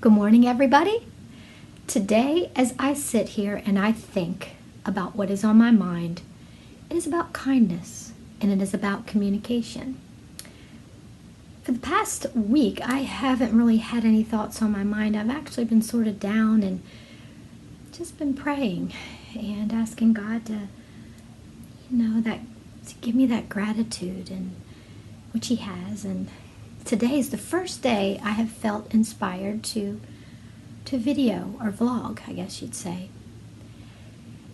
Good morning, everybody. Today, as I sit here and I think about what is on my mind, it is about kindness and it is about communication. For the past week, I haven't really had any thoughts on my mind. I've actually been sort of down and just been praying and asking God to, to give me that gratitude, and which He has. And today is the first day I have felt inspired to video or vlog, I guess you'd say.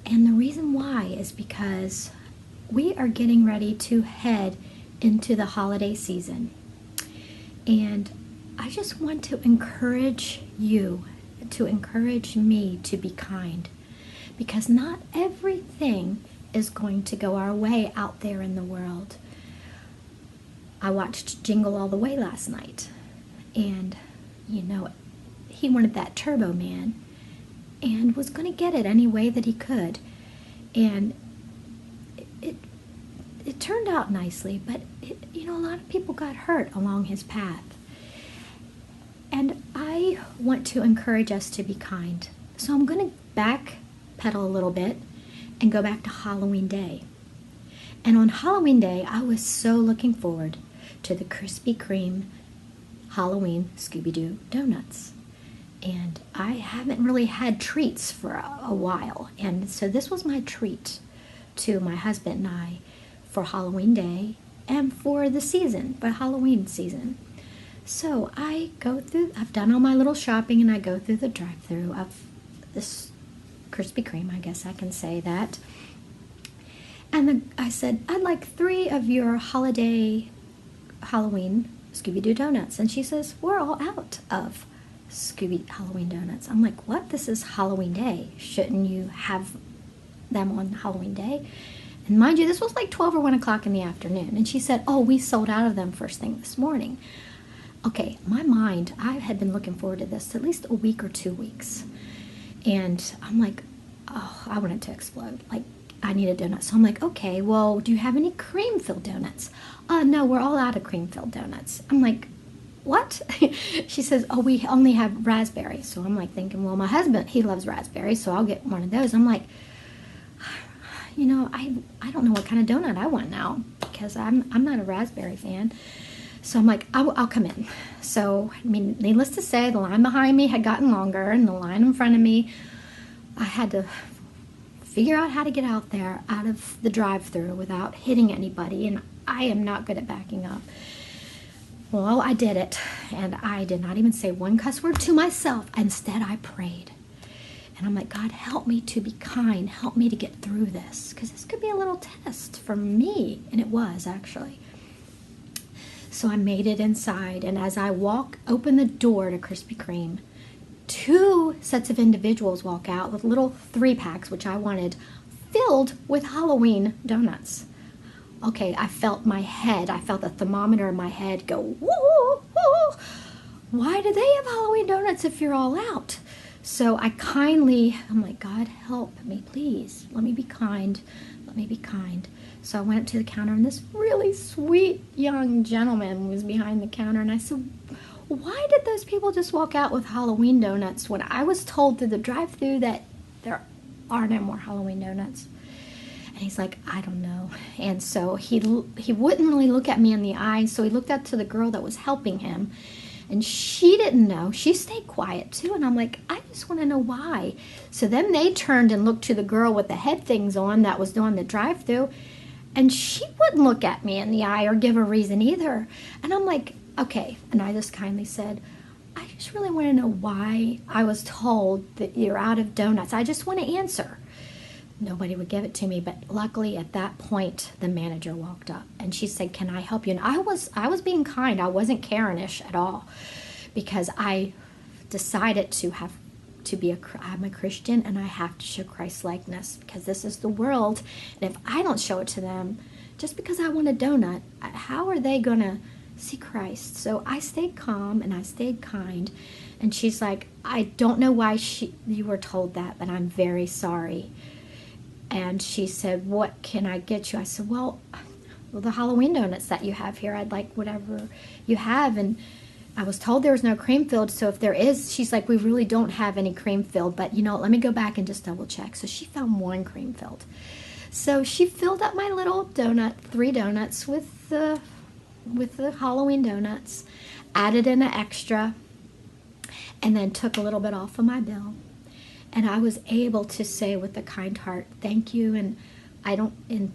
And the reason why is because we are getting ready to head into the holiday season. And I just want to encourage you, to encourage me to be kind, because not everything is going to go our way out there in the world. I watched Jingle All the Way last night, and he wanted that Turbo Man and was going to get it any way that he could. And it turned out nicely, but a lot of people got hurt along his path. And I want to encourage us to be kind. So I'm going to backpedal a little bit and go back to Halloween Day. And on Halloween Day, I was so looking forward to the Krispy Kreme Halloween Scooby-Doo donuts. And I haven't really had treats for a while. And so this was my treat to my husband and I for Halloween Day and for the season, for Halloween season. So I've done all my little shopping, and I go through the drive-thru of this Krispy Kreme, I guess I can say that. And I said, I'd like 3 of your holiday Halloween Scooby-Doo donuts. And she says, we're all out of Halloween donuts. I'm like, what? This is Halloween Day. Shouldn't you have them on Halloween Day? And mind you, this was like 12 or 1 o'clock in the afternoon. And she said, oh, we sold out of them first thing this morning. Okay, my mind, I had been looking forward to this at least a week or 2 weeks. And I'm like, oh, I wanted to explode. Like, I need a donut. So I'm like, okay, well, do you have any cream-filled donuts? No, we're all out of cream-filled donuts. I'm like, what? She says, oh, we only have raspberry. So I'm like thinking, well, my husband, he loves raspberry, so I'll get one of those. I'm like, I don't know what kind of donut I want now, because I'm not a raspberry fan. So I'm like, I'll come in. So, needless to say, the line behind me had gotten longer, and the line in front of me, I had to figure out how to get out there, out of the drive-thru without hitting anybody, and I am not good at backing up. Well, I did it, and I did not even say one cuss word to myself. Instead, I prayed. And I'm like, God, help me to be kind. Help me to get through this, because this could be a little test for me. And it was, actually. So I made it inside, and as I open the door to Krispy Kreme, 2 sets of individuals walk out with little 3-packs, which I wanted, filled with Halloween donuts. Okay, I felt the thermometer in my head go, woo, woo. Why do they have Halloween donuts if you're all out? So I'm like, God, help me, please. Let me be kind. Let me be kind. So I went up to the counter, and this really sweet young gentleman was behind the counter, and I said, why did those people just walk out with Halloween donuts when I was told through the drive-thru that there are no more Halloween donuts? And he's like, I don't know. And so he wouldn't really look at me in the eye, so he looked up to the girl that was helping him, and she didn't know. She stayed quiet too, and I'm like, I just want to know why. So then they turned and looked to the girl with the head things on that was doing the drive-thru, and she wouldn't look at me in the eye or give a reason either. And I'm like, okay. And I just kindly said, I just really want to know why I was told that you're out of donuts. I just want to answer. Nobody would give it to me, but luckily at that point, the manager walked up, and she said, can I help you? And I was being kind. I wasn't Karen-ish at all, because I decided I'm a Christian, and I have to show Christ-likeness, because this is the world, and if I don't show it to them, just because I want a donut, how are they going to see Christ? So I stayed calm, and I stayed kind, and she's like, I don't know why you were told that, but I'm very sorry. And she said, what can I get you? I said, well, the Halloween donuts that you have here, I'd like whatever you have. And I was told there was no cream filled, so if there is, she's like, we really don't have any cream filled, but let me go back and just double check. So she found one cream filled. So she filled up my little donut, 3 donuts with the Halloween donuts, added in an extra, and then took a little bit off of my bill. And I was able to say with a kind heart, thank you, and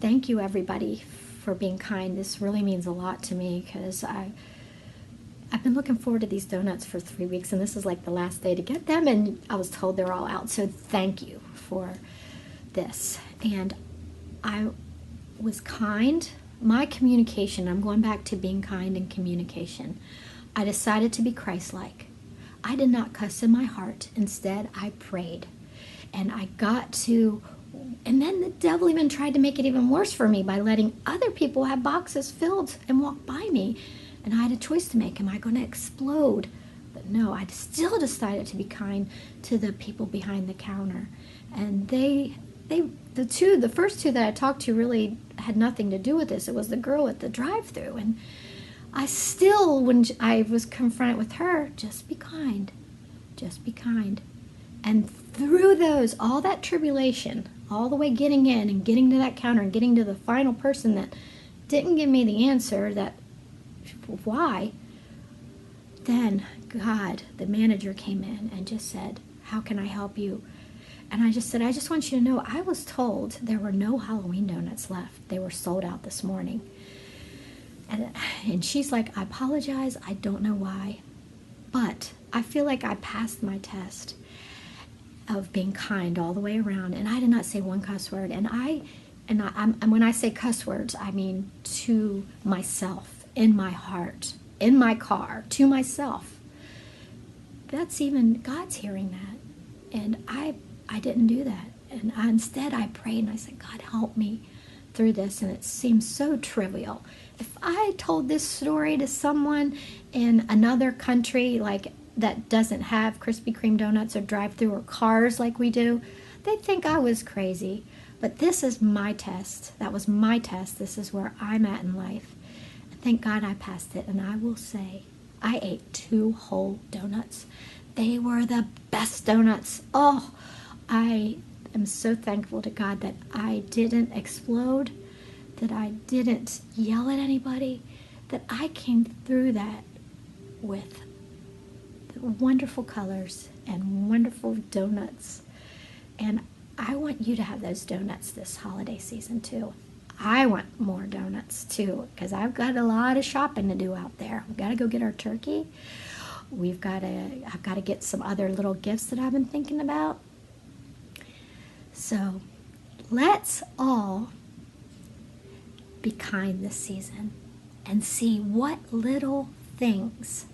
thank you everybody for being kind. This really means a lot to me, because I've been looking forward to these donuts for 3 weeks, and this is like the last day to get them, and I was told they're all out. So thank you for this. And I was kind. My communication, I'm going back to being kind in communication. I decided to be Christ-like. I did not cuss in my heart. Instead, I prayed. And and then the devil even tried to make it even worse for me by letting other people have boxes filled and walk by me. And I had a choice to make. Am I going to explode? But no, I still decided to be kind to the people behind the counter. And the first two that I talked to really had nothing to do with this. It was the girl at the drive-thru. And I still, when I was confronted with her, just be kind. Just be kind. And through all that tribulation, all the way getting in and getting to that counter and getting to the final person that didn't give me the answer, that why, then God, the manager, came in and just said, how can I help you? And I just said, I just want you to know, I was told there were no Halloween donuts left. They were sold out this morning. And she's like, I apologize. I don't know why. But I feel like I passed my test of being kind all the way around. And I did not say one cuss word. And when I say cuss words, I mean to myself, in my heart, in my car, to myself. That's even God's hearing that. And I didn't do that. And instead I prayed and I said, God, help me through this. And it seems so trivial. If I told this story to someone in another country that doesn't have Krispy Kreme donuts or drive-thru or cars like we do, they'd think I was crazy. But this is my test. That was my test. This is where I'm at in life. And thank God I passed it. And I will say, I ate 2 whole donuts. They were the best donuts. Oh, I am so thankful to God that I didn't explode, that I didn't yell at anybody, that I came through that with wonderful colors and wonderful donuts. And I want you to have those donuts this holiday season too. I want more donuts too, because I've got a lot of shopping to do out there. We've got to go get our turkey. I've got to get some other little gifts that I've been thinking about. So let's all be kind this season and see what little things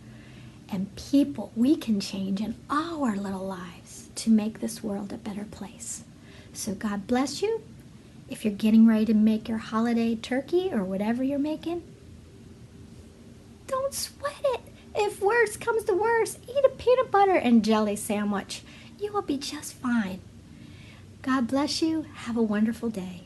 and people we can change in our little lives to make this world a better place. So God bless you. If you're getting ready to make your holiday turkey or whatever you're making, don't sweat it. If worse comes to worse, eat a peanut butter and jelly sandwich. You will be just fine. God bless you. Have a wonderful day.